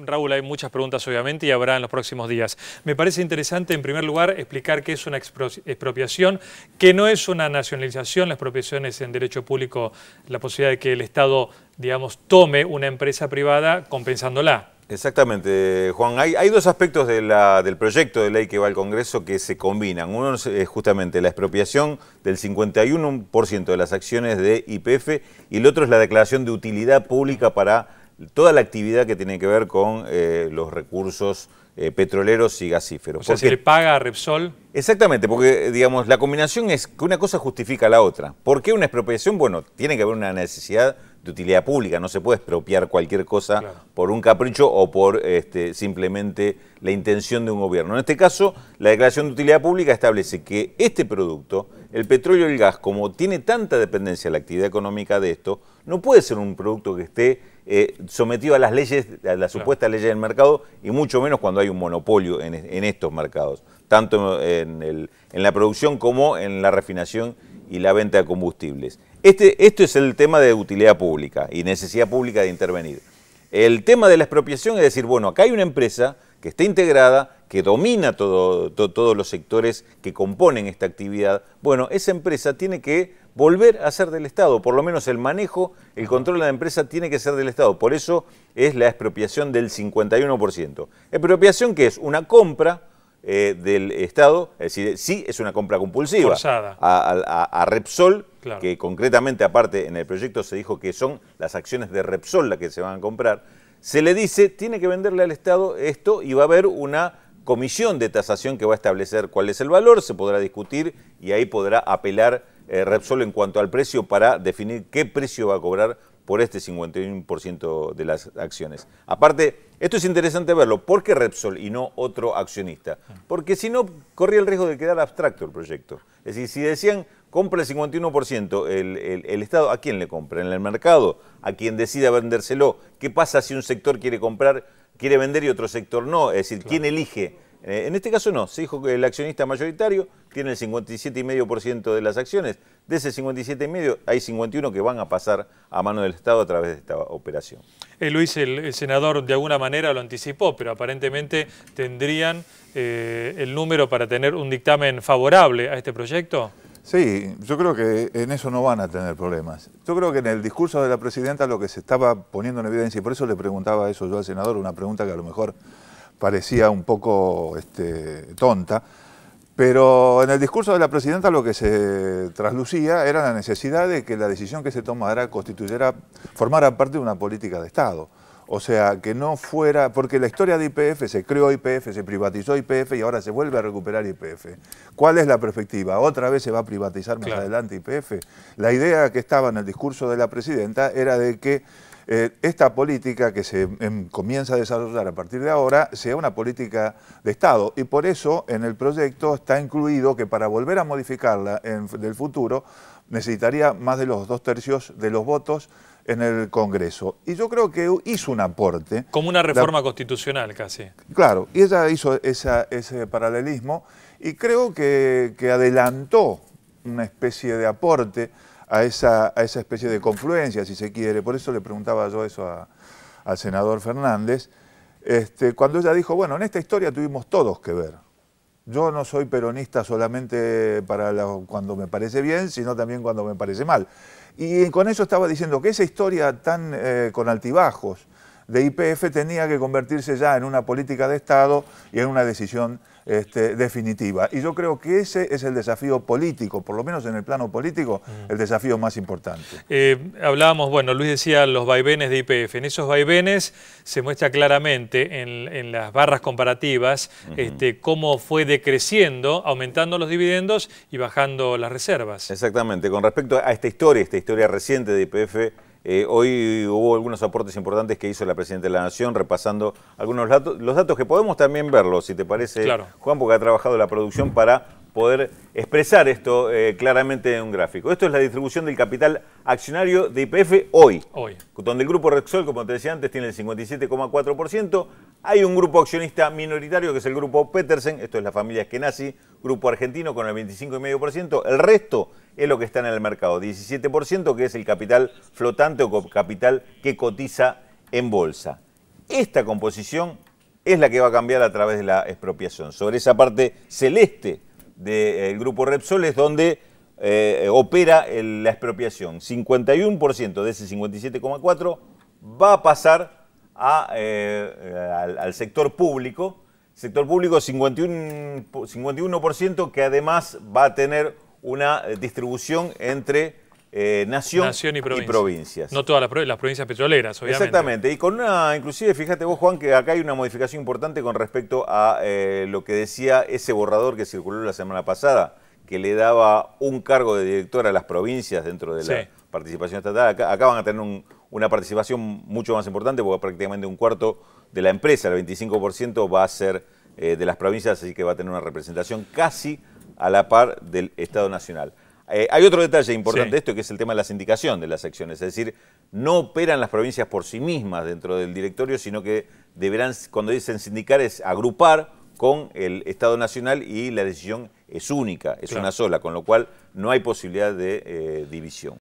Raúl, hay muchas preguntas obviamente y habrá en los próximos días. Me parece interesante, en primer lugar, explicar qué es una expropiación, que no es una nacionalización. La expropiación es en derecho público la posibilidad de que el Estado, digamos, tome una empresa privada compensándola. Exactamente, Juan. Hay dos aspectos del proyecto de ley que va al Congreso que se combinan. Uno es justamente la expropiación del 51% de las acciones de YPF y el otro es la declaración de utilidad pública para toda la actividad que tiene que ver con los recursos petroleros y gasíferos. O sea, ¿se le paga a Repsol? Exactamente, porque digamos la combinación es que una cosa justifica la otra. ¿Por qué una expropiación? Bueno, tiene que haber una necesidad de utilidad pública, no se puede expropiar cualquier cosa por un capricho o por simplemente la intención de un gobierno. En este caso, la declaración de utilidad pública establece que este producto, el petróleo y el gas, como tiene tanta dependencia de la actividad económica de esto, no puede ser un producto que esté sometido a las leyes, a las supuestas leyes del mercado, y mucho menos cuando hay un monopolio en estos mercados, tanto en la producción como en la refinación y la venta de combustibles. Esto es el tema de utilidad pública y necesidad pública de intervenir. El tema de la expropiación es decir, bueno, acá hay una empresa que está integrada, que domina todos los sectores que componen esta actividad. Bueno, esa empresa tiene que volver a ser del Estado, por lo menos el manejo, el control de la empresa tiene que ser del Estado. Por eso es la expropiación del 51%. Expropiación que es una compra del Estado, es decir, sí es una compra compulsiva forzada a Repsol, claro, que concretamente aparte en el proyecto se dijo que son las acciones de Repsol las que se van a comprar. Se le dice, tiene que venderle al Estado esto y va a haber una comisión de tasación que va a establecer cuál es el valor, se podrá discutir y ahí podrá apelar Repsol en cuanto al precio para definir qué precio va a cobrar por este 51% de las acciones. Aparte, esto es interesante verlo. ¿Por qué Repsol y no otro accionista? Porque si no, corría el riesgo de quedar abstracto el proyecto. Es decir, si decían, compra el 51%, el Estado, ¿a quién le compra? ¿En el mercado? ¿A quien decida vendérselo? ¿Qué pasa si un sector quiere comprar, quiere vender y otro sector no? Es decir, ¿quién elige? En este caso no, se dijo que el accionista mayoritario tiene el 57,5% de las acciones. De ese 57,5% hay 51 que van a pasar a mano del Estado a través de esta operación. Luis, el senador de alguna manera lo anticipó, pero aparentemente tendrían el número para tener un dictamen favorable a este proyecto. Sí, yo creo que en eso no van a tener problemas. Yo creo que en el discurso de la presidenta lo que se estaba poniendo en evidencia, y por eso le preguntaba eso yo al senador, una pregunta que a lo mejor parecía un poco tonta, pero en el discurso de la presidenta lo que se traslucía era la necesidad de que la decisión que se tomara formara parte de una política de Estado. O sea, que no fuera, porque la historia de YPF, se creó YPF, se privatizó YPF y ahora se vuelve a recuperar YPF. ¿Cuál es la perspectiva? ¿Otra vez se va a privatizar más adelante YPF? La idea que estaba en el discurso de la presidenta era de que esta política que se comienza a desarrollar a partir de ahora sea una política de Estado y por eso en el proyecto está incluido que para volver a modificarla en el futuro necesitaría más de los 2/3 de los votos en el Congreso. Y yo creo que hizo un aporte. Como una reforma constitucional casi. Claro, y ella hizo ese paralelismo y creo que adelantó una especie de aporte a esa especie de confluencia, si se quiere. Por eso le preguntaba yo eso al senador Fernández, cuando ella dijo, bueno, en esta historia tuvimos todos que ver. Yo no soy peronista solamente cuando me parece bien, sino también cuando me parece mal. Y con eso estaba diciendo que esa historia tan con altibajos de YPF tenía que convertirse ya en una política de Estado y en una decisión definitiva. Y yo creo que ese es el desafío político, por lo menos en el plano político, el desafío más importante. Hablábamos, bueno, Luis decía los vaivenes de YPF. En esos vaivenes se muestra claramente en las barras comparativas cómo fue decreciendo, aumentando los dividendos y bajando las reservas. Exactamente. Con respecto a esta historia reciente de YPF, hoy hubo algunos aportes importantes que hizo la Presidenta de la Nación, repasando algunos los datos que podemos también verlos, si te parece, Juan, porque ha trabajado la producción para poder expresar esto claramente en un gráfico. Esto es la distribución del capital accionario de YPF hoy, donde el grupo Repsol, como te decía antes, tiene el 57,4%. Hay un grupo accionista minoritario que es el grupo Petersen, esto es la familia Eskenazi, grupo argentino con el 25,5%. El resto es lo que está en el mercado, 17%, que es el capital flotante o capital que cotiza en bolsa. Esta composición es la que va a cambiar a través de la expropiación. Sobre esa parte celeste del grupo Repsol es donde opera la expropiación. 51% de ese 57,4% va a pasar al sector público. Sector público 51% que además va a tener una distribución entre nación y provincias. No todas las provincias petroleras, obviamente. Exactamente, y con inclusive fíjate vos, Juan, que acá hay una modificación importante con respecto a lo que decía ese borrador que circuló la semana pasada, que le daba un cargo de director a las provincias dentro de la participación estatal. Acá van a tener una participación mucho más importante, porque prácticamente un cuarto de la empresa, el 25% va a ser de las provincias, así que va a tener una representación casi a la par del Estado Nacional. Hay otro detalle importante de esto, que es el tema de la sindicación de las acciones, es decir, no operan las provincias por sí mismas dentro del directorio, sino que deberán, cuando dicen sindicar, es agrupar con el Estado Nacional y la decisión es única, es una sola, con lo cual no hay posibilidad de división.